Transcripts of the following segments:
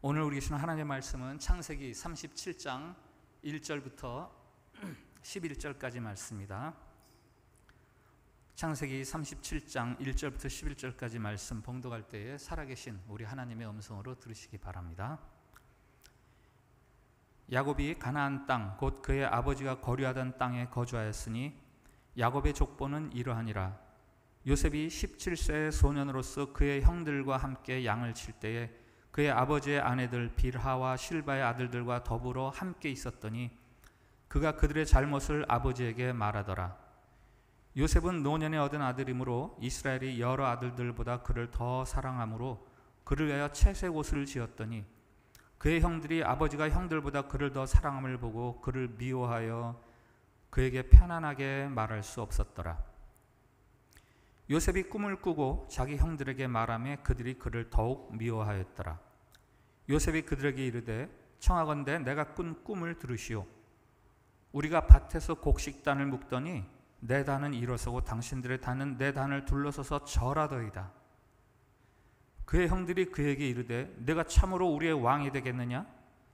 오늘 우리 주시는 하나님의 말씀은 창세기 37장 1절부터 11절까지 말씀입니다. 창세기 37장 1절부터 11절까지 말씀 봉독할 때에 살아계신 우리 하나님의 음성으로 들으시기 바랍니다. 야곱이 가나안 땅 곧 그의 아버지가 거류하던 땅에 거주하였으니 야곱의 족보는 이러하니라. 요셉이 17세의 소년으로서 그의 형들과 함께 양을 칠 때에 그의 아버지의 아내들 빌하와 실바의 아들들과 더불어 함께 있었더니 그가 그들의 잘못을 아버지에게 말하더라. 요셉은 노년에 얻은 아들이므로 이스라엘이 여러 아들들보다 그를 더 사랑하므로 그를 위하여 채색 옷을 지었더니 그의 형들이 아버지가 형들보다 그를 더 사랑함을 보고 그를 미워하여 그에게 편안하게 말할 수 없었더라. 요셉이 꿈을 꾸고 자기 형들에게 말하며 그들이 그를 더욱 미워하였더라. 요셉이 그들에게 이르되 청하건대 내가 꾼 꿈을 들으시오. 우리가 밭에서 곡식단을 묶더니 내 단은 일어서고 당신들의 단은 내 단을 둘러서서 절하더이다. 그의 형들이 그에게 이르되 내가 참으로 우리의 왕이 되겠느냐?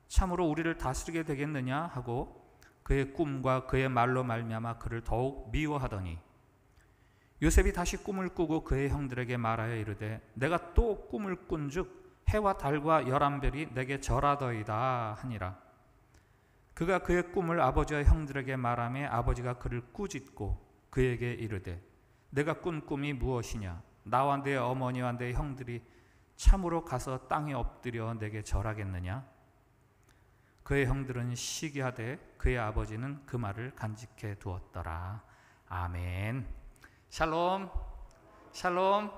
참으로 우리를 다스리게 되겠느냐? 하고 그의 꿈과 그의 말로 말미암아 그를 더욱 미워하더니 요셉이 다시 꿈을 꾸고 그의 형들에게 말하여 이르되 내가 또 꿈을 꾼즉 해와 달과 11별이 내게 절하더이다 하니라. 그가 그의 꿈을 아버지와 형들에게 말하며 아버지가 그를 꾸짖고 그에게 이르되 내가 꾼 꿈이 무엇이냐? 나와 내 어머니와 내 형들이 참으로 가서 땅에 엎드려 내게 절하겠느냐? 그의 형들은 시기하되 그의 아버지는 그 말을 간직해 두었더라. 아멘. 샬롬, 샬롬.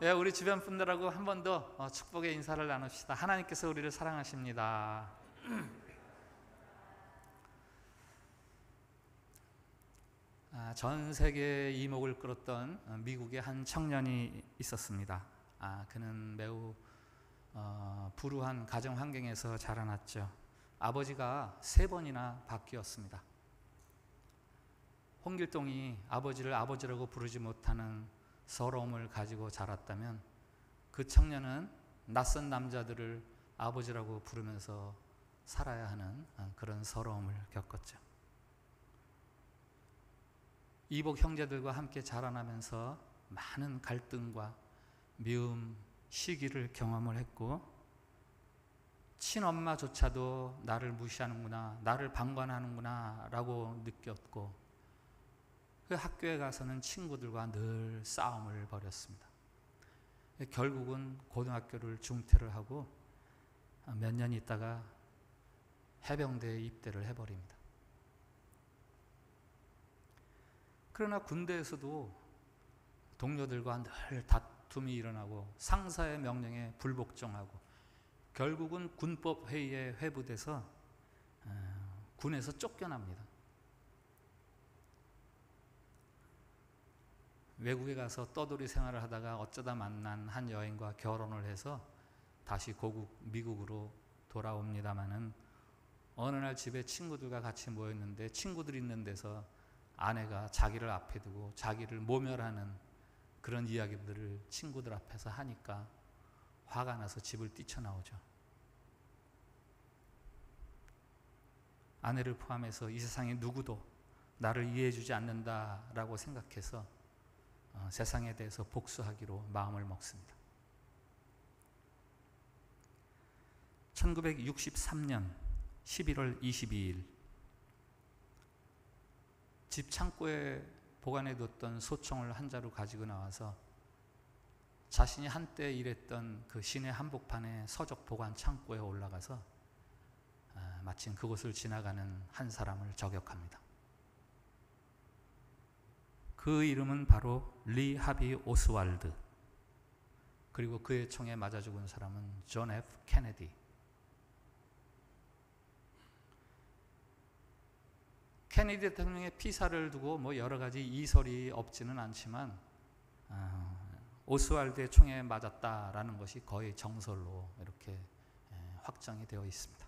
예, 우리 주변 분들하고 한 번 더 축복의 인사를 나눕시다. 하나님께서 우리를 사랑하십니다. 전 세계에 이목을 끌었던 미국의 한 청년이 있었습니다. 그는 매우 불우한 가정 환경에서 자라났죠. 아버지가 3번이나 바뀌었습니다. 홍길동이 아버지를 아버지라고 부르지 못하는 서러움을 가지고 자랐다면 그 청년은 낯선 남자들을 아버지라고 부르면서 살아야 하는 그런 서러움을 겪었죠. 이복 형제들과 함께 자라나면서 많은 갈등과 미움, 시기를 경험을 했고 친엄마조차도 나를 무시하는구나, 나를 방관하는구나 라고 느꼈고 그 학교에 가서는 친구들과 늘 싸움을 벌였습니다. 결국은 고등학교를 중퇴를 하고 몇 년 있다가 해병대에 입대를 해버립니다. 그러나 군대에서도 동료들과 늘 다툼이 일어나고 상사의 명령에 불복종하고 결국은 군법회의에 회부돼서 군에서 쫓겨납니다. 외국에 가서 떠돌이 생활을 하다가 어쩌다 만난 한 여인과 결혼을 해서 다시 고국 미국으로 돌아옵니다마는 어느 날 집에 친구들과 같이 모였는데 친구들 있는 데서 아내가 자기를 앞에 두고 자기를 모멸하는 그런 이야기들을 친구들 앞에서 하니까 화가 나서 집을 뛰쳐나오죠. 아내를 포함해서 이 세상에 누구도 나를 이해해주지 않는다라고 생각해서 세상에 대해서 복수하기로 마음을 먹습니다. 1963년 11월 22일 집 창고에 보관해뒀던 소총을 한 자루 가지고 나와서 자신이 한때 일했던 그 시내 한복판의 서적 보관 창고에 올라가서 마침 그곳을 지나가는 한 사람을 저격합니다. 그 이름은 바로 리 하비 오스왈드, 그리고 그의 총에 맞아 죽은 사람은 존 F 케네디. 케네디 대통령의 피사를 두고 여러 가지 이설이 없지는 않지만 오스왈드의 총에 맞았다라는 것이 거의 정설로 이렇게 확정이 되어 있습니다.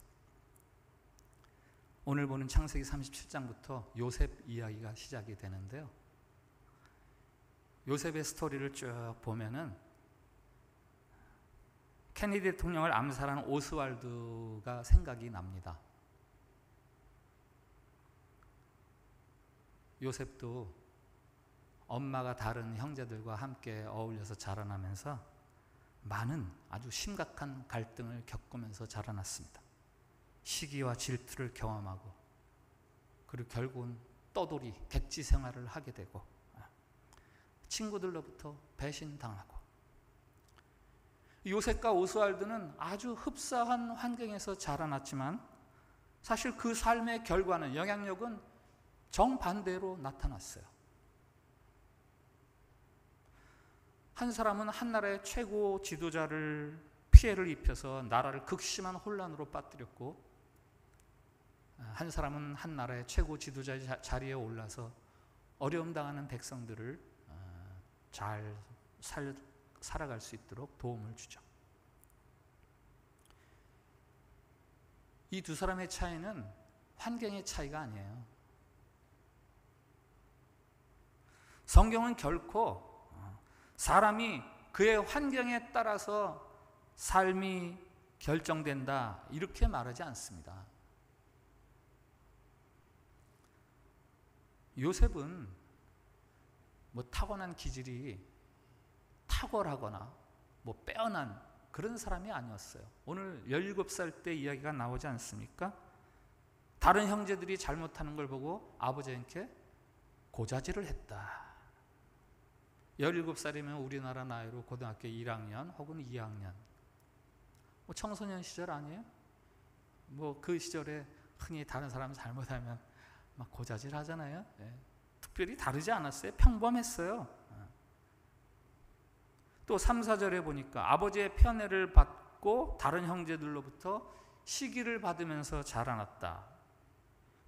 오늘 보는 창세기 37장부터 요셉 이야기가 시작이 되는데요. 요셉의 스토리를 쭉 보면은 케네디 대통령을 암살한 오스왈드가 생각이 납니다. 요셉도 엄마가 다른 형제들과 함께 어울려서 자라나면서 많은 아주 심각한 갈등을 겪으면서 자라났습니다. 시기와 질투를 경험하고, 그리고 결국은 떠돌이 객지 생활을 하게 되고, 친구들로부터 배신당하고. 요셉과 오스왈드는 아주 흡사한 환경에서 자라났지만 사실 그 삶의 결과는, 영향력은 정반대로 나타났어요. 한 사람은 한 나라의 최고 지도자를 피해를 입혀서 나라를 극심한 혼란으로 빠뜨렸고, 한 사람은 한 나라의 최고 지도자의 자리에 올라서 어려움 당하는 백성들을 잘 살아갈 수 있도록 도움을 주죠. 이 두 사람의 차이는 환경의 차이가 아니에요. 성경은 결코 사람이 그의 환경에 따라서 삶이 결정된다 이렇게 말하지 않습니다. 요셉은 뭐 타고난 기질이 탁월하거나 뭐 빼어난 그런 사람이 아니었어요. 오늘 17살 때 이야기가 나오지 않습니까? 다른 형제들이 잘못하는 걸 보고 아버지한테 고자질을 했다. 17살이면 우리나라 나이로 고등학교 1학년 혹은 2학년, 뭐 청소년 시절 아니에요? 뭐 그 시절에 흔히 다른 사람 잘못하면 막 고자질 하잖아요. 특별히 다르지 않았어요. 평범했어요. 또 3, 4절에 보니까 아버지의 편애를 받고 다른 형제들로부터 시기를 받으면서 자라났다.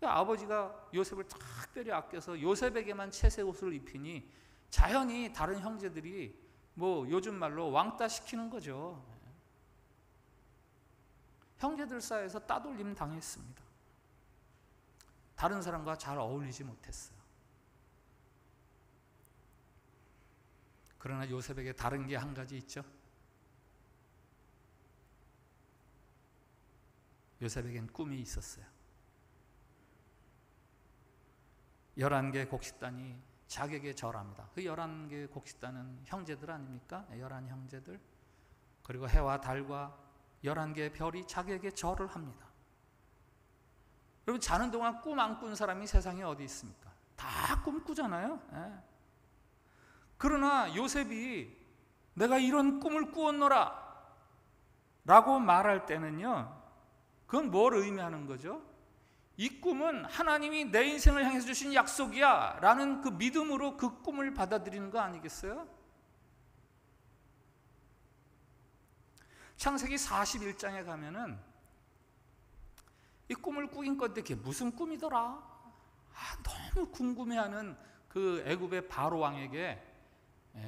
아버지가 요셉을 특별히 아껴서 요셉에게만 채색 옷을 입히니 자연히 다른 형제들이 뭐 요즘 말로 왕따 시키는 거죠. 형제들 사이에서 따돌림 당했습니다. 다른 사람과 잘 어울리지 못했어요. 그러나 요셉에게 다른 게 한 가지 있죠. 요셉에겐 꿈이 있었어요. 11개 곡식단이 자기에게 절합니다. 그 11개 곡식단은 형제들 아닙니까? 11형제들. 그리고 해와 달과 11개의 별이 자기에게 절을 합니다. 여러분, 자는 동안 꿈 안 꾼 사람이 세상에 어디 있습니까? 다 꿈꾸잖아요. 그러나 요셉이 내가 이런 꿈을 꾸었노라 라고 말할 때는요, 그건 뭘 의미하는 거죠? 이 꿈은 하나님이 내 인생을 향해서 주신 약속이야 라는 그 믿음으로 그 꿈을 받아들이는 거 아니겠어요? 창세기 41장에 가면은 이 꿈을 꾸긴 건데 그게 무슨 꿈이더라? 너무 궁금해하는 그 애굽의 바로 왕에게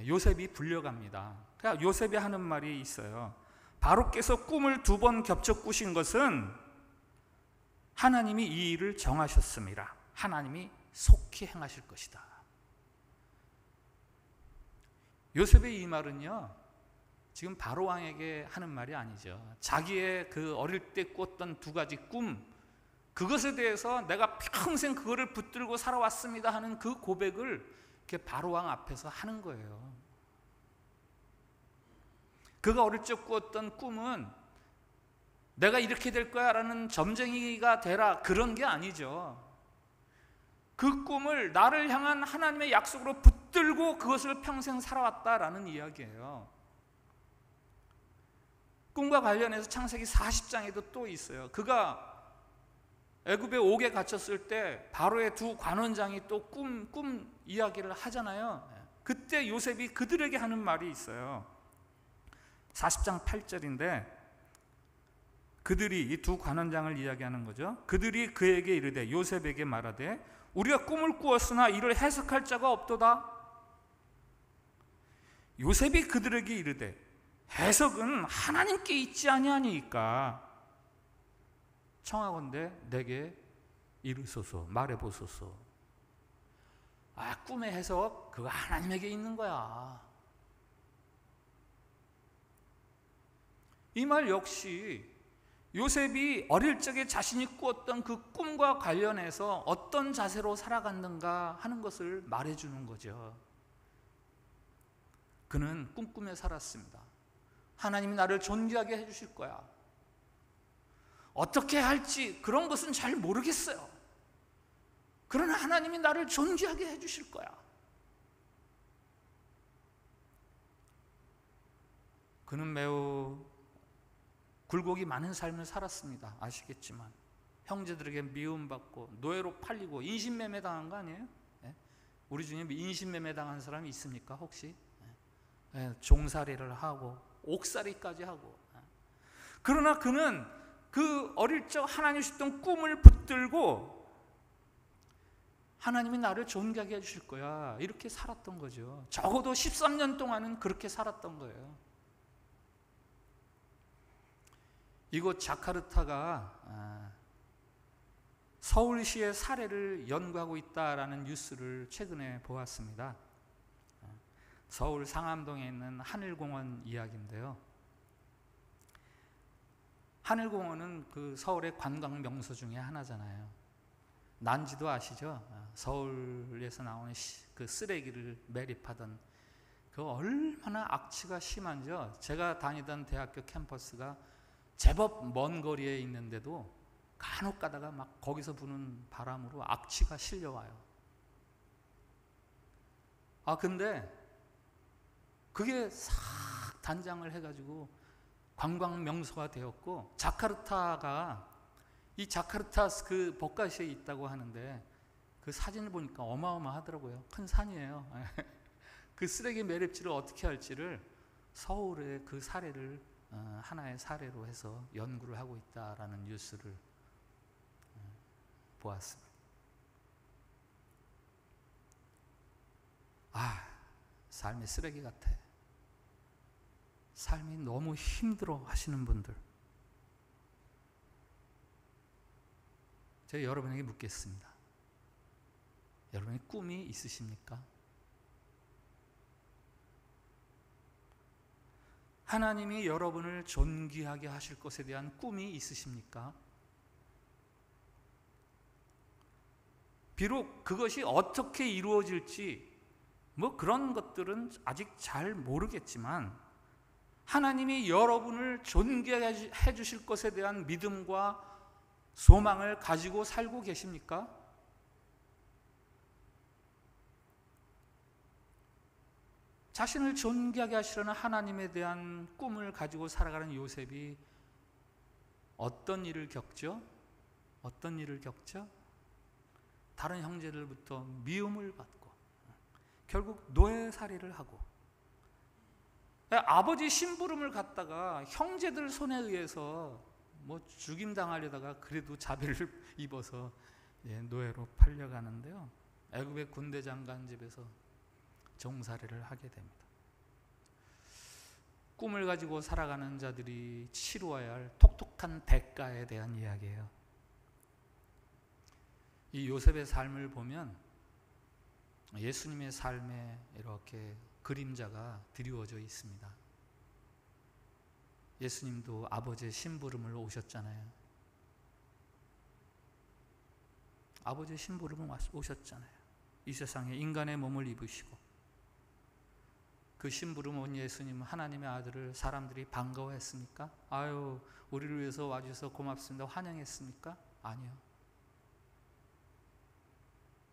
요셉이 불려갑니다. 그러니까 요셉이 하는 말이 있어요. 바로께서 꿈을 2번 겹쳐 꾸신 것은 하나님이 이 일을 정하셨습니다. 하나님이 속히 행하실 것이다. 요셉의 이 말은요, 지금 바로 왕에게 하는 말이 아니죠. 자기의 그 어릴 때 꿨던 2가지 꿈, 그것에 대해서 내가 평생 그거를 붙들고 살아왔습니다 하는 그 고백을 바로 왕 앞에서 하는 거예요. 그가 어릴 적 꾸었던 꿈은 내가 이렇게 될 거야 라는 점쟁이가 되라 그런 게 아니죠. 그 꿈을 나를 향한 하나님의 약속으로 붙들고 그것을 평생 살아왔다라는 이야기예요. 꿈과 관련해서 창세기 40장에도 또 있어요. 그가 애굽에 옥에 갇혔을 때 바로의 2 관원장이 또 꿈 이야기를 하잖아요. 그때 요셉이 그들에게 하는 말이 있어요. 40장 8절인데 그들이 이 2 관원장을 이야기하는 거죠. 그들이 그에게 이르되 요셉에게 말하되 우리가 꿈을 꾸었으나 이를 해석할 자가 없도다. 요셉이 그들에게 이르되 해석은 하나님께 있지 아니하니까 청하건대 내게 이르소서, 말해보소서. 꿈의 해석 그거 하나님에게 있는 거야. 이 말 역시 요셉이 어릴 적에 자신이 꾸었던 그 꿈과 관련해서 어떤 자세로 살아갔는가 하는 것을 말해주는 거죠. 그는 꿈꾸며 살았습니다. 하나님이 나를 존귀하게 해주실 거야. 어떻게 할지 그런 것은 잘 모르겠어요. 그러나 하나님이 나를 존귀하게 해주실 거야. 그는 매우 굴곡이 많은 삶을 살았습니다. 아시겠지만 형제들에게 미움받고 노예로 팔리고 인신매매 당한 거 아니에요? 우리 중에 인신매매 당한 사람이 있습니까 혹시? 종살이를 하고 옥살이까지 하고. 그러나 그는 그 어릴 적 하나님 주셨던 꿈을 붙들고 하나님이 나를 존귀하게 해주실 거야 이렇게 살았던 거죠. 적어도 13년 동안은 그렇게 살았던 거예요. 이곳 자카르타가 서울시의 사례를 연구하고 있다라는 뉴스를 최근에 보았습니다. 서울 상암동에 있는 하늘공원 이야기인데요. 하늘공원은 그 서울의 관광 명소 중에 하나잖아요. 난지도 아시죠? 서울에서 나오는 그 쓰레기를 매립하던 그 얼마나 악취가 심한지요. 제가 다니던 대학교 캠퍼스가 제법 먼 거리에 있는데도 간혹 가다가 막 거기서 부는 바람으로 악취가 실려와요. 근데 그게 싹 단장을 해가지고 관광 명소가 되었고, 자카르타가 이 자카르타 그 버카시에 있다고 하는데 그 사진을 보니까 어마어마하더라고요. 큰 산이에요. 그 쓰레기 매립지를 어떻게 할지를 서울의 그 사례를 하나의 사례로 해서 연구를 하고 있다라는 뉴스를 보았습니다. 삶이 쓰레기 같아. 삶이 너무 힘들어 하시는 분들, 제가 여러분에게 묻겠습니다. 여러분의 꿈이 있으십니까? 하나님이 여러분을 존귀하게 하실 것에 대한 꿈이 있으십니까? 비록 그것이 어떻게 이루어질지 그런 것들은 아직 잘 모르겠지만 하나님이 여러분을 존귀하게 해주실 것에 대한 믿음과 소망을 가지고 살고 계십니까? 자신을 존귀하게 하시려는 하나님에 대한 꿈을 가지고 살아가는 요셉이 어떤 일을 겪죠? 어떤 일을 겪죠? 다른 형제들부터 미움을 받고 결국 노예살이를 하고, 아버지 심부름을 갖다가 형제들 손에 의해서 죽임당하려다가 그래도 자비를 입어서 노예로 팔려가는데요. 애굽의 군대 장관 집에서 종살이를 하게 됩니다. 꿈을 가지고 살아가는 자들이 치루어야 할 톡톡한 대가에 대한 이야기예요. 이 요셉의 삶을 보면 예수님의 삶에 이렇게 그림자가 드리워져 있습니다. 예수님도 아버지의 심부름을 오셨잖아요. 아버지의 심부름을 오셨잖아요. 이 세상에 인간의 몸을 입으시고, 그 심부름 온 예수님은 하나님의 아들을 사람들이 반가워했습니까? 아유, 우리를 위해서 와주셔서 고맙습니다, 환영했습니까? 아니요.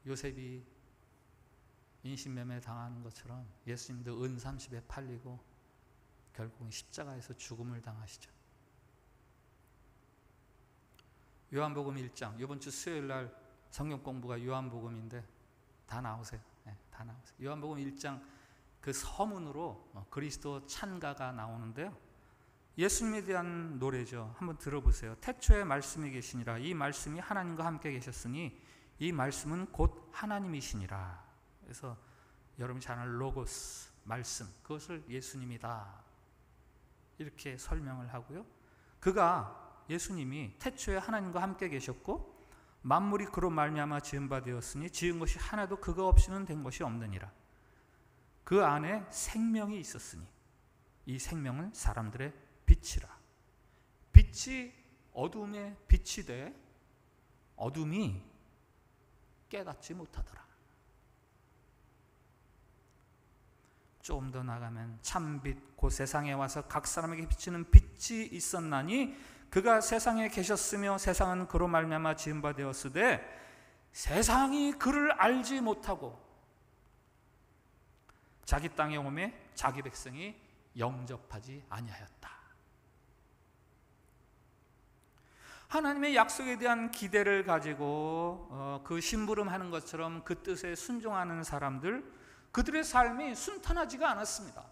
요셉이 인신매매 당하는 것처럼 예수님도 은 30에 팔리고 결국은 십자가에서 죽음을 당하시죠. 요한복음 1장, 이번 주 수요일 날 성경 공부가 요한복음인데 다 나오세요. 다 나오세요. 요한복음 1장 그 서문으로 그리스도 찬가가 나오는데요. 예수님에 대한 노래죠. 한번 들어보세요. 태초에 말씀이 계시니라. 이 말씀이 하나님과 함께 계셨으니 이 말씀은 곧 하나님이시니라. 그래서 여러분이 잘 아는 로고스, 말씀, 그것을 예수님이다 이렇게 설명을 하고요. 그가, 예수님이 태초에 하나님과 함께 계셨고 만물이 그로 말미암아 지은 바 되었으니 지은 것이 하나도 그가 없이는 된 것이 없느니라. 그 안에 생명이 있었으니 이 생명은 사람들의 빛이라. 빛이 어둠에 빛이 돼 어둠이 깨닫지 못하더라. 좀 더 나가면 참빛 곧 세상에 와서 각 사람에게 비치는 빛이 있었나니 그가 세상에 계셨으며 세상은 그로 말미암아 지은 바 되었으되 세상이 그를 알지 못하고 자기 땅에 오매 자기 백성이 영접하지 아니하였다. 하나님의 약속에 대한 기대를 가지고 그 심부름하는 것처럼 그 뜻에 순종하는 사람들, 그들의 삶이 순탄하지가 않았습니다.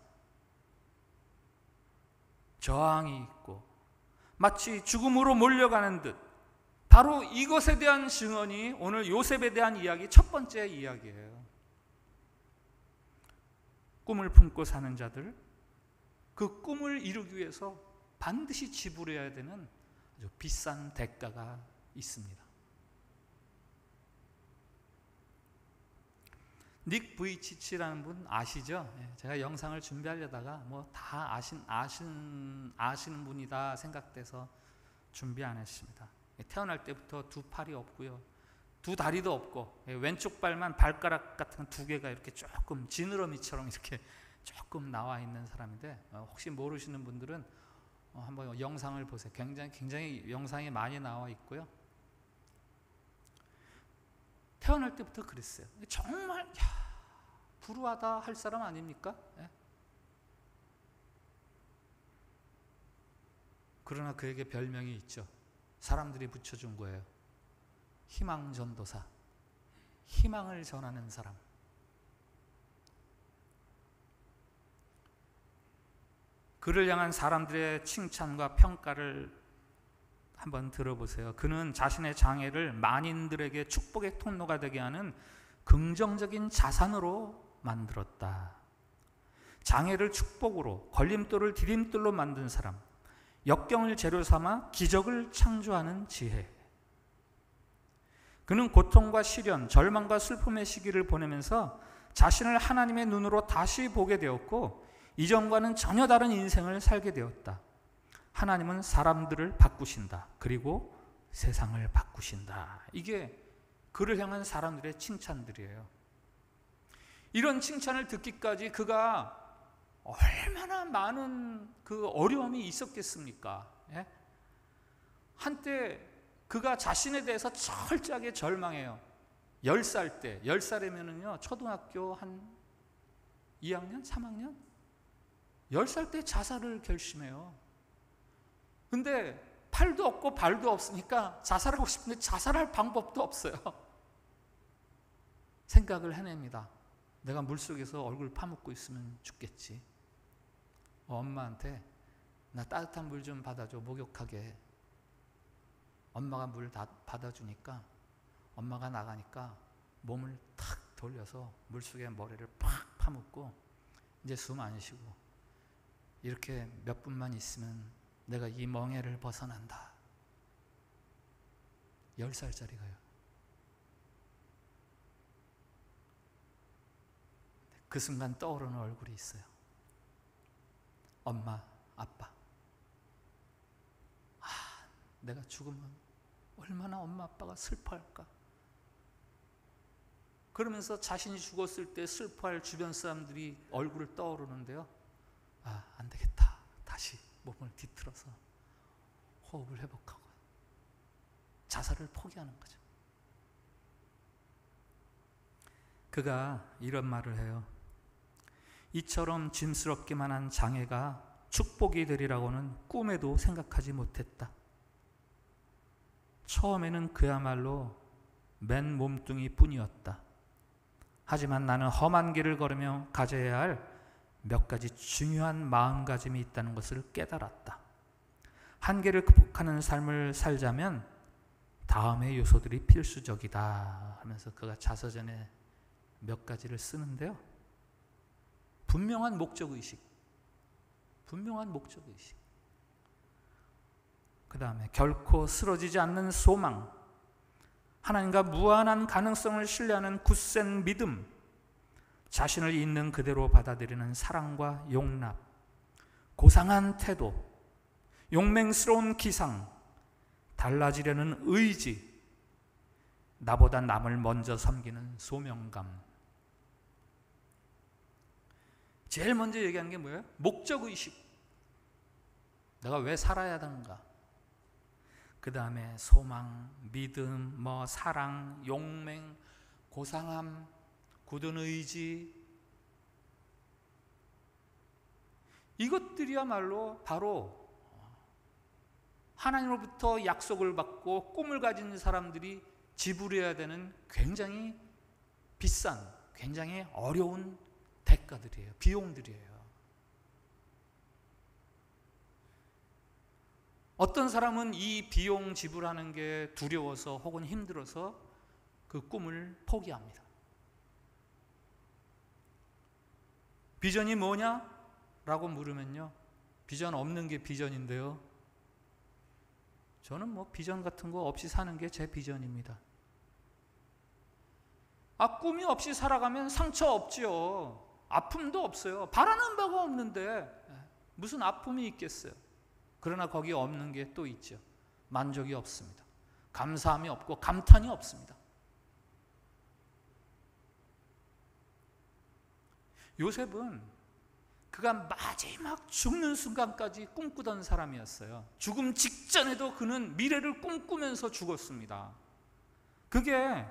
저항이 있고 마치 죽음으로 몰려가는 듯. 바로 이것에 대한 증언이 오늘 요셉에 대한 이야기 첫 번째 이야기예요. 꿈을 품고 사는 자들, 그 꿈을 이루기 위해서 반드시 지불해야 되는 아주 비싼 대가가 있습니다. 닉 부이치치라는 분 아시죠? 제가 영상을 준비하려다가 뭐 다 아시는 분이다 생각돼서 준비 안 했습니다. 태어날 때부터 두 팔이 없고요, 두 다리도 없고 왼쪽 발만 발가락 같은 2개가 이렇게 조금 지느러미처럼 이렇게 조금 나와 있는 사람인데 혹시 모르시는 분들은 한번 영상을 보세요. 굉장히 영상이 많이 나와 있고요. 태어날 때부터 그랬어요. 정말 불우하다 할 사람 아닙니까? 그러나 그에게 별명이 있죠. 사람들이 붙여준 거예요. 희망전도사, 희망을 전하는 사람. 그를 향한 사람들의 칭찬과 평가를 한번 들어보세요. 그는 자신의 장애를 만인들에게 축복의 통로가 되게 하는 긍정적인 자산으로 만들었다. 장애를 축복으로, 걸림돌을 디딤돌로 만든 사람, 역경을 재료 삼아 기적을 창조하는 지혜. 그는 고통과 시련, 절망과 슬픔의 시기를 보내면서 자신을 하나님의 눈으로 다시 보게 되었고 이전과는 전혀 다른 인생을 살게 되었다. 하나님은 사람들을 바꾸신다. 그리고 세상을 바꾸신다. 이게 그를 향한 사람들의 칭찬들이에요. 이런 칭찬을 듣기까지 그가 얼마나 많은 그 어려움이 있었겠습니까? 한때 그가 자신에 대해서 철저하게 절망해요. 10살 때, 10살이면은요 초등학교 한 2학년, 3학년? 10살 때 자살을 결심해요. 근데 팔도 없고 발도 없으니까 자살하고 싶은데 자살할 방법도 없어요. 생각을 해냅니다. 내가 물속에서 얼굴 파묻고 있으면 죽겠지. 엄마한테 나 따뜻한 물 좀 받아줘, 목욕하게. 엄마가 물 다 받아주니까 엄마가 나가니까 몸을 탁 돌려서 물속에 머리를 팍 파묻고 이제 숨 안 쉬고 이렇게 몇 분만 있으면 내가 이 멍에를 벗어난다. 10살짜리가요. 그 순간 떠오르는 얼굴이 있어요. 엄마, 아빠. 내가 죽으면 얼마나 엄마, 아빠가 슬퍼할까. 그러면서 자신이 죽었을 때 슬퍼할 주변 사람들이 얼굴을 떠오르는데요. 안 되겠다. 다시 몸을 뒤틀어서 호흡을 회복하고 자살을 포기하는 거죠. 그가 이런 말을 해요. 이처럼 짐스럽기만 한 장애가 축복이 되리라고는 꿈에도 생각하지 못했다. 처음에는 그야말로 맨 몸뚱이 뿐이었다. 하지만 나는 험한 길을 걸으며 가져야 할 몇 가지 중요한 마음가짐이 있다는 것을 깨달았다. 한계를 극복하는 삶을 살자면 다음의 요소들이 필수적이다 하면서 그가 자서전에 몇 가지를 쓰는데요. 분명한 목적의식, 그 다음에 결코 쓰러지지 않는 소망, 하나님과 무한한 가능성을 신뢰하는 굳센 믿음, 자신을 있는 그대로 받아들이는 사랑과 용납, 고상한 태도, 용맹스러운 기상, 달라지려는 의지, 나보다 남을 먼저 섬기는 소명감. 제일 먼저 얘기하는 게 뭐예요? 목적의식. 내가 왜 살아야 하는가? 그 다음에 소망, 믿음, 사랑, 용맹, 고상함, 굳은 의지. 이것들이야말로 바로 하나님으로부터 약속을 받고 꿈을 가진 사람들이 지불해야 되는 굉장히 비싼, 굉장히 어려운 대가들이에요. 비용들이에요. 어떤 사람은 이 비용 지불하는 게 두려워서 혹은 힘들어서 그 꿈을 포기합니다. 비전이 뭐냐? 라고 물으면요, 비전 없는 게 비전인데요, 저는 비전 같은 거 없이 사는 게 제 비전입니다. 꿈이 없이 살아가면 상처 없지요. 아픔도 없어요. 바라는 바가 없는데 무슨 아픔이 있겠어요. 그러나 거기에 없는 게 또 있죠. 만족이 없습니다. 감사함이 없고 감탄이 없습니다. 요셉은 그가 마지막 죽는 순간까지 꿈꾸던 사람이었어요. 죽음 직전에도 그는 미래를 꿈꾸면서 죽었습니다. 그게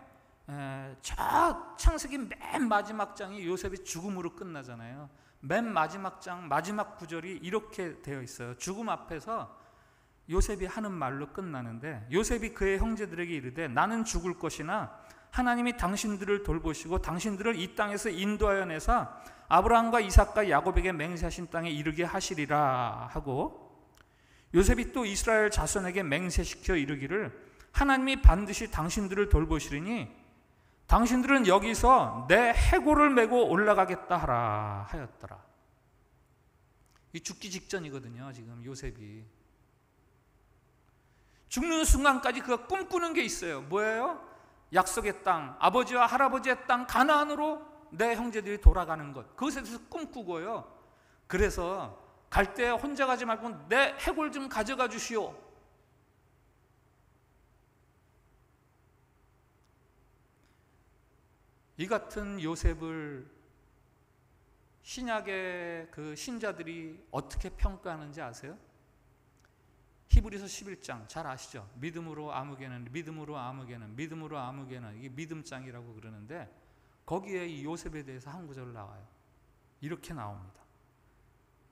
저 창세기 맨 마지막 장이 요셉의 죽음으로 끝나잖아요. 맨 마지막 장 마지막 구절이 이렇게 되어 있어요. 죽음 앞에서 요셉이 하는 말로 끝나는데, 요셉이 그의 형제들에게 이르되 나는 죽을 것이나 하나님이 당신들을 돌보시고 당신들을 이 땅에서 인도하여 내사 아브라함과 이삭과 야곱에게 맹세하신 땅에 이르게 하시리라 하고, 요셉이 또 이스라엘 자손에게 맹세시켜 이르기를 하나님이 반드시 당신들을 돌보시리니 당신들은 여기서 내 해골을 메고 올라가겠다 하라 하였더라. 이 죽기 직전이거든요. 지금 요셉이 죽는 순간까지 그가 꿈꾸는 게 있어요. 뭐예요? 약속의 땅, 아버지와 할아버지의 땅 가나안으로 내 형제들이 돌아가는 것, 그것에 대해서 꿈꾸고요. 그래서 갈 때 혼자 가지 말고 내 해골 좀 가져가 주시오. 이 같은 요셉을 신약의 그 신자들이 어떻게 평가하는지 아세요? 히브리서 11장 잘 아시죠? 믿음으로 아무개는, 믿음으로 아무개는, 믿음으로 아무개는, 이게 믿음장이라고 그러는데, 거기에 이 요셉에 대해서 한 구절 나와요. 이렇게 나옵니다.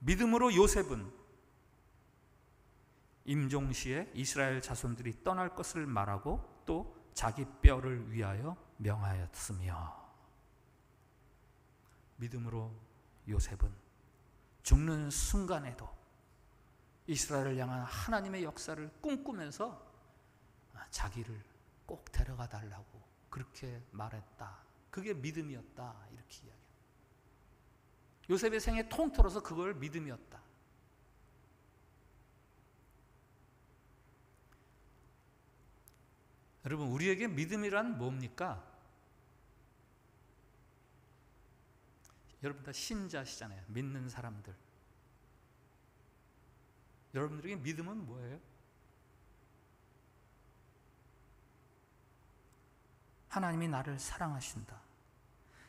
믿음으로 요셉은 임종시에 이스라엘 자손들이 떠날 것을 말하고 또 자기 뼈를 위하여 명하였으며, 믿음으로 요셉은 죽는 순간에도 이스라엘을 향한 하나님의 역사를 꿈꾸면서 자기를 꼭 데려가 달라고 그렇게 말했다. 그게 믿음이었다. 이렇게 이야기합니다. 요셉의 생애 통틀어서 그걸 믿음이었다. 여러분, 우리에게 믿음이란 뭡니까? 여러분 다 신자시잖아요. 믿는 사람들. 여러분들에게 믿음은 뭐예요? 하나님이 나를 사랑하신다.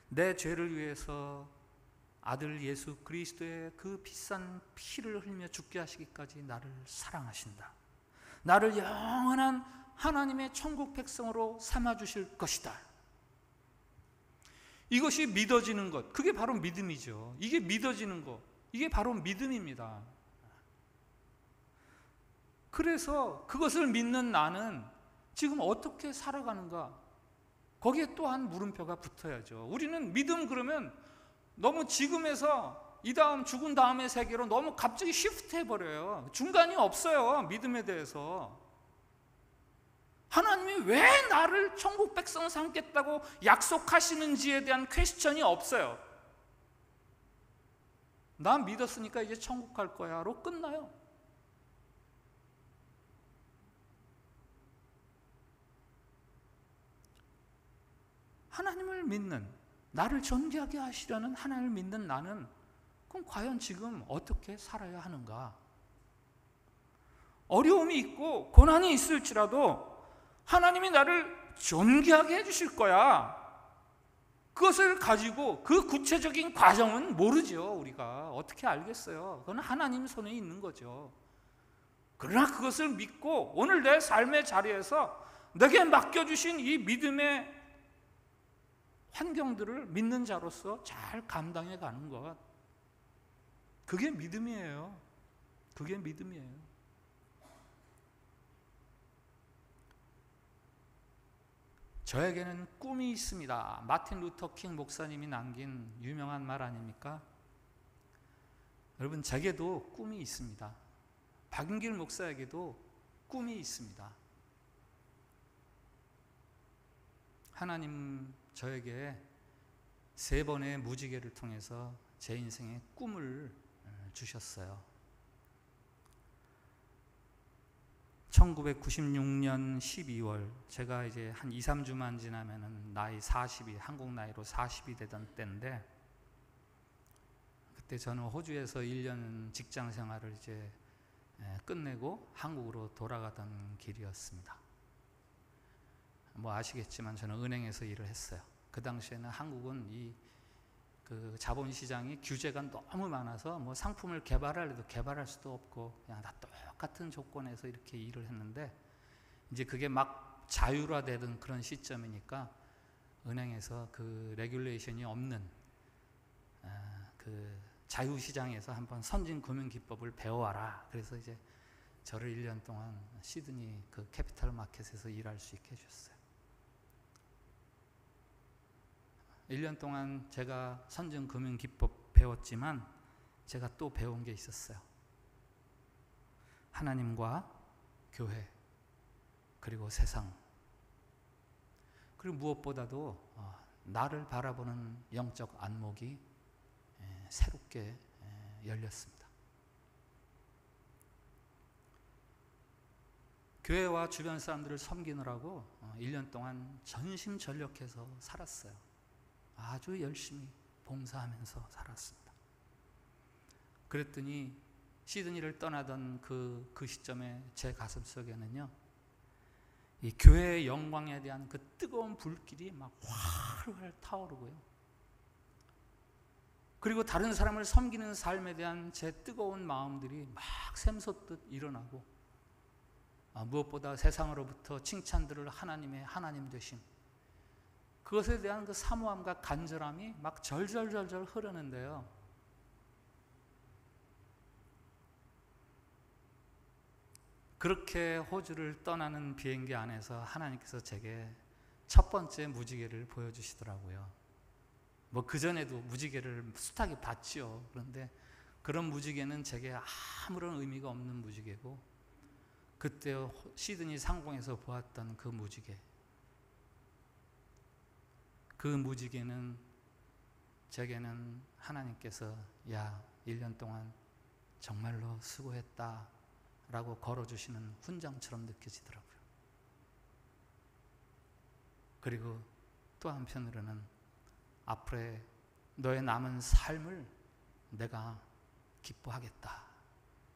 내 죄를 위해서 아들 예수 그리스도의 그 비싼 피를 흘려 죽게 하시기까지 나를 사랑하신다. 나를 영원한 하나님의 천국 백성으로 삼아주실 것이다. 이것이 믿어지는 것, 그게 바로 믿음이죠. 이게 믿어지는 것, 이게 바로 믿음입니다. 그래서 그것을 믿는 나는 지금 어떻게 살아가는가, 거기에 또한 물음표가 붙어야죠. 우리는 믿음 그러면 너무 지금에서 이 다음 죽은 다음의 세계로 너무 갑자기 시프트 해버려요. 중간이 없어요. 믿음에 대해서. 하나님이 왜 나를 천국 백성 삼겠다고 약속하시는지에 대한 퀘스천이 없어요. 난 믿었으니까 이제 천국 갈 거야로 끝나요. 하나님을 믿는, 나를 존귀하게 하시려는 하나님을 믿는 나는 그럼 과연 지금 어떻게 살아야 하는가? 어려움이 있고 고난이 있을지라도 하나님이 나를 존귀하게 해주실 거야. 그것을 가지고 그 구체적인 과정은 모르죠. 우리가 어떻게 알겠어요? 그건 하나님 손에 있는 거죠. 그러나 그것을 믿고 오늘 내 삶의 자리에서 내게 맡겨주신 이 믿음의 환경들을 믿는 자로서 잘 감당해 가는 것, 그게 믿음이에요. 그게 믿음이에요. 저에게는 꿈이 있습니다. 마틴 루터 킹 목사님이 남긴 유명한 말 아닙니까? 여러분, 제게도 꿈이 있습니다. 박윤길 목사에게도 꿈이 있습니다. 하나님 저에게 3번의 무지개를 통해서 제 인생에 꿈을 주셨어요. 1996년 12월, 제가 이제 한 2, 3주만 지나면은 나이 40이, 한국 나이로 40이 되던 때인데, 그때 저는 호주에서 1년 직장 생활을 이제 끝내고 한국으로 돌아가던 길이었습니다. 뭐 아시겠지만 저는 은행에서 일을 했어요. 그 당시에는 한국은 그 자본시장이 규제가 너무 많아서 뭐 상품을 개발하려도 개발할 수도 없고 그냥 다 똑같은 조건에서 이렇게 일을 했는데, 이제 그게 막 자율화되던 그런 시점이니까 은행에서 그 레귤레이션이 없는 그 자유시장에서 한번 선진금융기법을 배워와라. 그래서 이제 저를 1년 동안 시드니 그 캐피탈 마켓에서 일할 수 있게 해주셨어요. 1년 동안 제가 선진금융기법 배웠지만 제가 또 배운 게 있었어요. 하나님과 교회, 그리고 세상, 그리고 무엇보다도 나를 바라보는 영적 안목이 새롭게 열렸습니다. 교회와 주변 사람들을 섬기느라고 1년 동안 전심전력해서 살았어요. 아주 열심히 봉사하면서 살았습니다. 그랬더니 시드니를 떠나던 그 시점에 제 가슴속에는요, 이 교회의 영광에 대한 그 뜨거운 불길이 막 활활 타오르고요, 그리고 다른 사람을 섬기는 삶에 대한 제 뜨거운 마음들이 막 샘솟듯 일어나고, 무엇보다 세상으로부터 칭찬들을 하나님의 하나님 되심, 그것에 대한 그 사모함과 간절함이 막 절절절절 흐르는데요, 그렇게 호주를 떠나는 비행기 안에서 하나님께서 제게 첫 번째 무지개를 보여주시더라고요. 뭐 그전에도 무지개를 숱하게 봤지요. 그런데 그런 무지개는 제게 아무런 의미가 없는 무지개고, 그때 시드니 상공에서 보았던 그 무지개, 그 무지개는 제게는 하나님께서 야, 1년 동안 정말로 수고했다 라고 걸어주시는 훈장처럼 느껴지더라고요. 그리고 또 한편으로는 앞으로의 너의 남은 삶을 내가 기뻐하겠다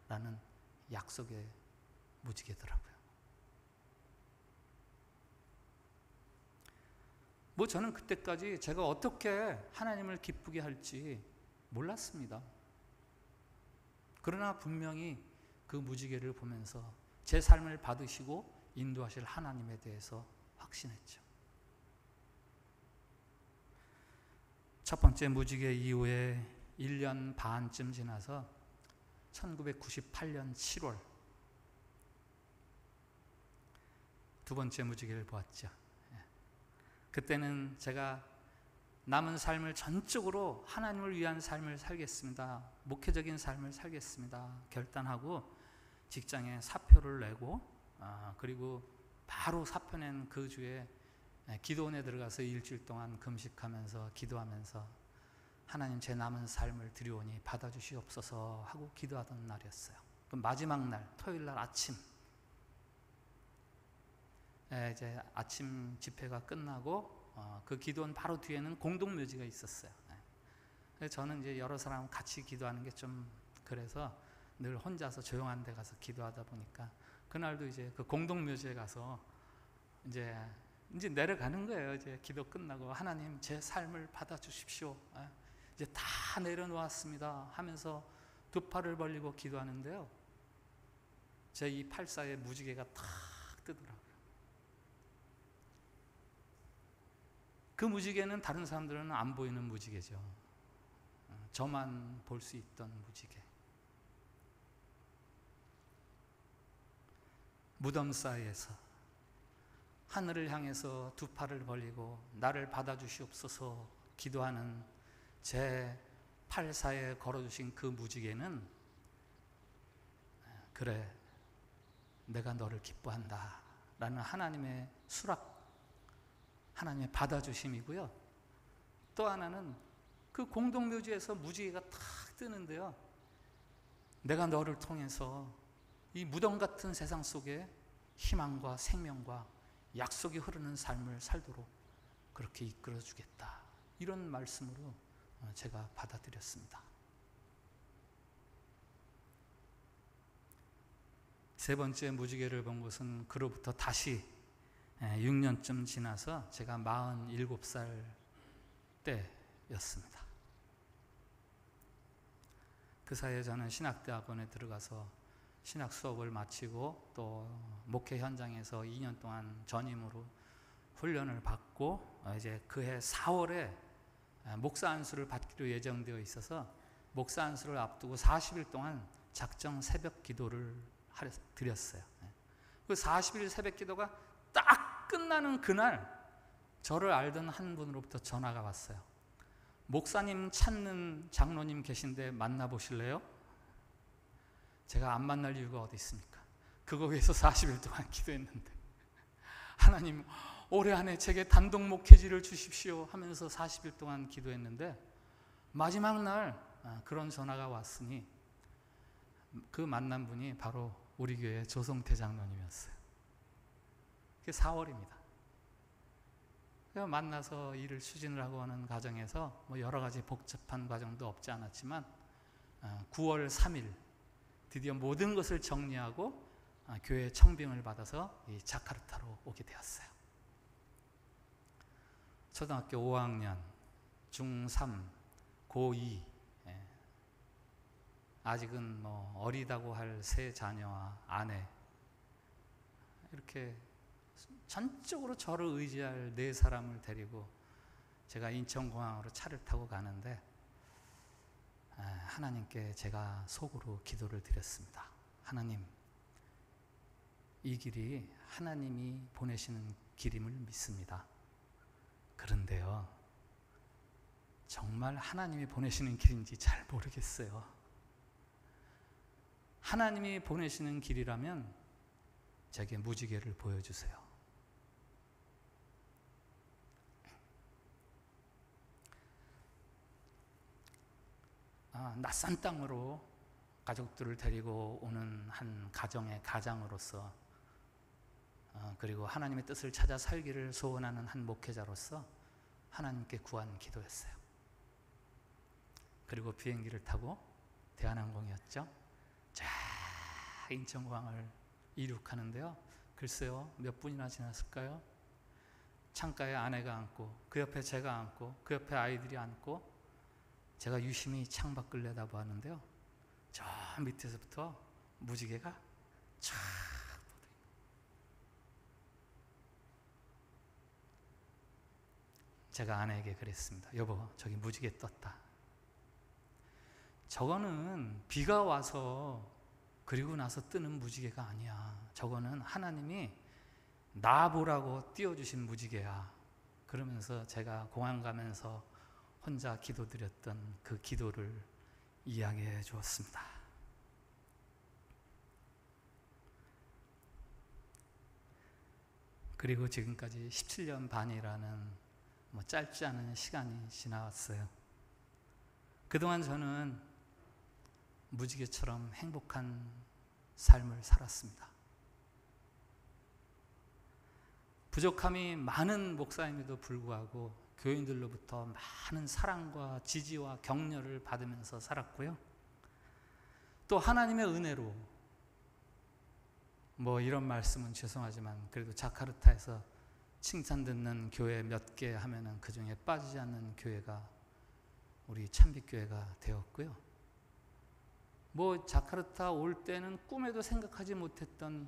라는 약속의 무지개더라고요. 뭐 저는 그때까지 제가 어떻게 하나님을 기쁘게 할지 몰랐습니다. 그러나 분명히 그 무지개를 보면서 제 삶을 받으시고 인도하실 하나님에 대해서 확신했죠. 첫 번째 무지개 이후에 1년 반쯤 지나서 1998년 7월 두 번째 무지개를 보았죠. 그때는 제가 남은 삶을 전적으로 하나님을 위한 삶을 살겠습니다, 목회적인 삶을 살겠습니다 결단하고 직장에 사표를 내고, 그리고 바로 사표 낸 그 주에 기도원에 들어가서 일주일 동안 금식하면서 기도하면서 하나님, 제 남은 삶을 드리오니 받아주시옵소서 하고 기도하던 날이었어요. 그 마지막 날, 토요일 날 아침, 이제 아침 집회가 끝나고 그 기도원 바로 뒤에는 공동묘지가 있었어요. 그래서 저는 이제 여러 사람 같이 기도하는 게 좀 그래서 늘 혼자서 조용한 데 가서 기도하다 보니까 그날도 이제 그 공동묘지에 가서 이제 내려가는 거예요. 이제 기도 끝나고 하나님 제 삶을 받아주십시오. 이제 다 내려놓았습니다 하면서 두 팔을 벌리고 기도하는데요. 제 이 팔 사이에 무지개가 탁 뜨더라고요. 그 무지개는 다른 사람들은 안 보이는 무지개죠. 저만 볼 수 있던 무지개. 무덤 사이에서 하늘을 향해서 두 팔을 벌리고 나를 받아주시옵소서 기도하는 제 팔 사이에 걸어주신 그 무지개는 그래 내가 너를 기뻐한다 라는 하나님의 수락, 하나님의 받아주심이고요. 또 하나는 그 공동묘지에서 무지개가 탁 뜨는데요. 내가 너를 통해서 이 무덤 같은 세상 속에 희망과 생명과 약속이 흐르는 삶을 살도록 그렇게 이끌어 주겠다. 이런 말씀으로 제가 받아들였습니다. 세 번째 무지개를 본 것은 그로부터 다시 6년쯤 지나서 제가 47살 때였습니다. 그 사이에 저는 신학대학원에 들어가서 신학 수업을 마치고 또 목회 현장에서 2년 동안 전임으로 훈련을 받고 이제 그해 4월에 목사 안수를 받기로 예정되어 있어서 목사 안수를 앞두고 40일 동안 작정 새벽 기도를 드렸어요. 그 40일 새벽 기도가 딱 끝나는 그날 저를 알던 한 분으로부터 전화가 왔어요. 목사님 찾는 장로님 계신데 만나보실래요? 제가 안 만날 이유가 어디 있습니까? 그거 위해서 40일 동안 기도했는데 하나님 올해 안에 제게 단독 목회지를 주십시오 하면서 40일 동안 기도했는데 마지막 날 그런 전화가 왔으니 그 만난 분이 바로 우리 교회 조성태 장로님이었어요. 그게 4월입니다. 만나서 일을 추진을 하고 하는 과정에서 뭐 여러 가지 복잡한 과정도 없지 않았지만 9월 3일 드디어 모든 것을 정리하고 교회 청빙을 받아서 이 자카르타로 오게 되었어요. 초등학교 5학년, 중3, 고2 아직은 뭐 어리다고 할 세 자녀와 아내 이렇게 전적으로 저를 의지할 네 사람을 데리고 제가 인천공항으로 차를 타고 가는데 하나님께 제가 속으로 기도를 드렸습니다. 하나님, 이 길이 하나님이 보내시는 길임을 믿습니다. 그런데요, 정말 하나님이 보내시는 길인지 잘 모르겠어요. 하나님이 보내시는 길이라면 제게 무지개를 보여주세요. 낯선 땅으로 가족들을 데리고 오는 한 가정의 가장으로서 그리고 하나님의 뜻을 찾아 살기를 소원하는 한 목회자로서 하나님께 구한 기도였어요. 그리고 비행기를 타고 대한항공이었죠. 자, 인천공항을 이륙하는데요. 글쎄요, 몇 분이나 지났을까요? 창가에 아내가 앉고 그 옆에 제가 앉고 그 옆에 아이들이 앉고 제가 유심히 창밖을 내다보았는데요. 저 밑에서부터 무지개가 쫙 제가 아내에게 그랬습니다. 여보, 저기 무지개 떴다. 저거는 비가 와서 그리고 나서 뜨는 무지개가 아니야. 저거는 하나님이 나 보라고 띄워주신 무지개야. 그러면서 제가 공항 가면서 혼자 기도드렸던 그 기도를 이야기해 주었습니다. 그리고 지금까지 17년 반이라는 짧지 않은 시간이 지나왔어요. 그동안 저는 무지개처럼 행복한 삶을 살았습니다. 부족함이 많은 목사임에도 불구하고 교인들로부터 많은 사랑과 지지와 격려를 받으면서 살았고요. 또 하나님의 은혜로, 뭐 이런 말씀은 죄송하지만 그래도 자카르타에서 칭찬 듣는 교회 몇 개 하면은 그 중에 빠지지 않는 교회가 우리 참빛교회가 되었고요. 뭐 자카르타 올 때는 꿈에도 생각하지 못했던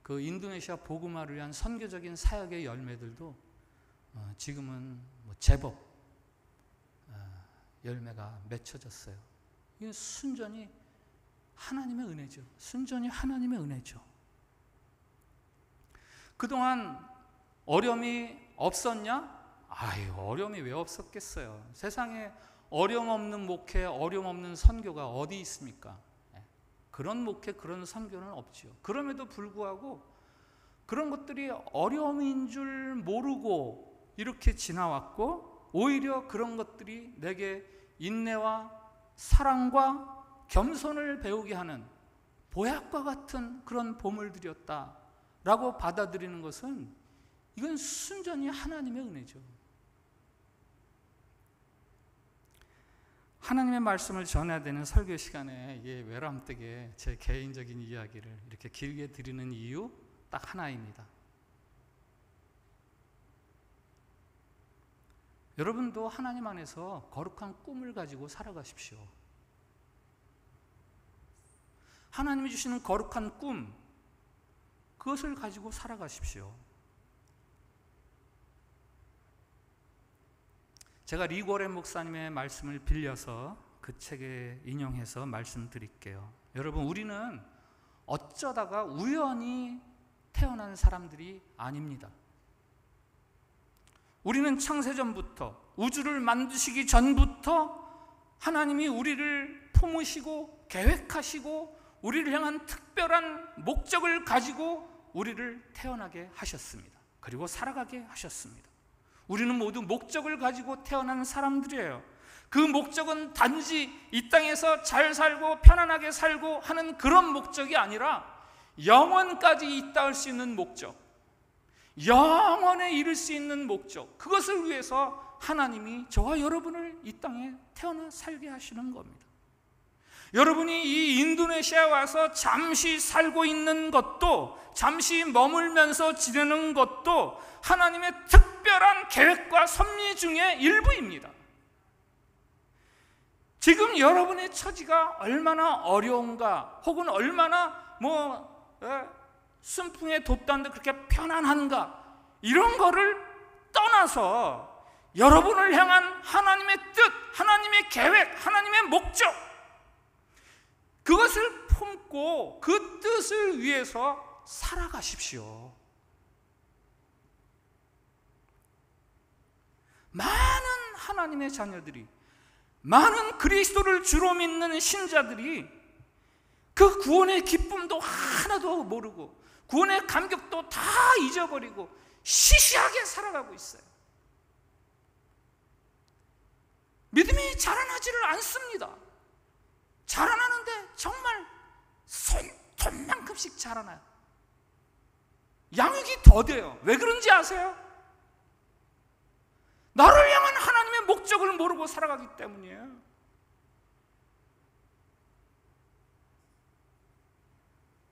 그 인도네시아 복음화를 위한 선교적인 사역의 열매들도 지금은 뭐 제법 열매가 맺혀졌어요. 이건 순전히 하나님의 은혜죠. 순전히 하나님의 은혜죠. 그동안 어려움이 없었냐? 아유, 어려움이 왜 없었겠어요. 세상에 어려움 없는 목회, 어려움 없는 선교가 어디 있습니까? 그런 목회, 그런 선교는 없지요. 그럼에도 불구하고 그런 것들이 어려움인 줄 모르고 이렇게 지나왔고, 오히려 그런 것들이 내게 인내와 사랑과 겸손을 배우게 하는 보약과 같은 그런 보물들이었다라고 받아들이는 것은, 이건 순전히 하나님의 은혜죠. 하나님의 말씀을 전해야 되는 설교 시간에 외람되게 제 개인적인 이야기를 이렇게 길게 드리는 이유 딱 하나입니다. 여러분도 하나님 안에서 거룩한 꿈을 가지고 살아가십시오. 하나님이 주시는 거룩한 꿈, 그것을 가지고 살아가십시오. 제가 리고렌 목사님의 말씀을 빌려서 그 책에 인용해서 말씀드릴게요. 여러분, 우리는 어쩌다가 우연히 태어난 사람들이 아닙니다. 우리는 창세전부터, 우주를 만드시기 전부터 하나님이 우리를 품으시고 계획하시고 우리를 향한 특별한 목적을 가지고 우리를 태어나게 하셨습니다. 그리고 살아가게 하셨습니다. 우리는 모두 목적을 가지고 태어난 사람들이에요. 그 목적은 단지 이 땅에서 잘 살고 편안하게 살고 하는 그런 목적이 아니라 영원까지 잇닿을 수 있는 목적, 영원에 이를 수 있는 목적, 그것을 위해서 하나님이 저와 여러분을 이 땅에 태어나 살게 하시는 겁니다. 여러분이 이 인도네시아에 와서 잠시 살고 있는 것도, 잠시 머물면서 지내는 것도 하나님의 특별한 계획과 섭리 중의 일부입니다. 지금 여러분의 처지가 얼마나 어려운가, 혹은 얼마나 순풍에 돋다는데 그렇게 편안한가, 이런 거를 떠나서 여러분을 향한 하나님의 뜻, 하나님의 계획, 하나님의 목적, 그것을 품고 그 뜻을 위해서 살아가십시오. 많은 하나님의 자녀들이, 많은 그리스도를 주로 믿는 신자들이 그 구원의 기쁨도 하나도 모르고 구원의 감격도 다 잊어버리고 시시하게 살아가고 있어요. 믿음이 자라나지를 않습니다. 자라나는데 정말 손톱만큼씩 자라나요. 양육이 더뎌요. 왜 그런지 아세요? 나를 향한 하나님의 목적을 모르고 살아가기 때문이에요.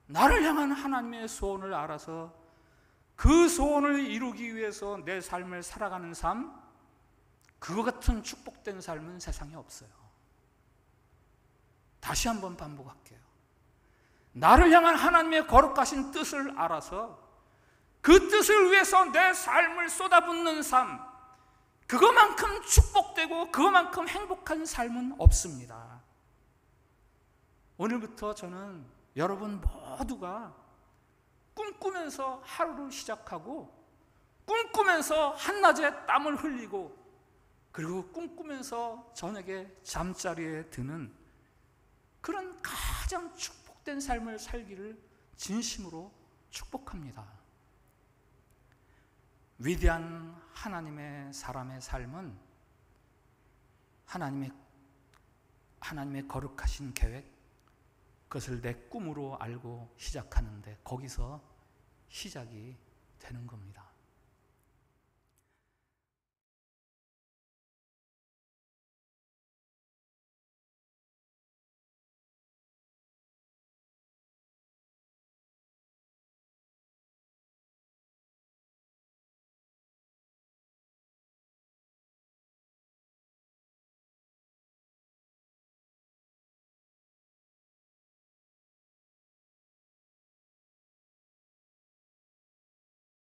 나를 향한 하나님의 소원을 알아서 그 소원을 이루기 위해서 내 삶을 살아가는 삶, 그거 같은 축복된 삶은 세상에 없어요. 다시 한번 반복할게요. 나를 향한 하나님의 거룩하신 뜻을 알아서 그 뜻을 위해서 내 삶을 쏟아붓는 삶, 그거만큼 축복되고 그거만큼 행복한 삶은 없습니다. 오늘부터 저는 여러분 모두가 꿈꾸면서 하루를 시작하고, 꿈꾸면서 한낮에 땀을 흘리고, 그리고 꿈꾸면서 저녁에 잠자리에 드는 그런 가장 축복된 삶을 살기를 진심으로 축복합니다. 위대한 하나님의 사람의 삶은 하나님의 거룩하신 계획, 그것을 내 꿈으로 알고 시작하는데 거기서 시작이 되는 겁니다.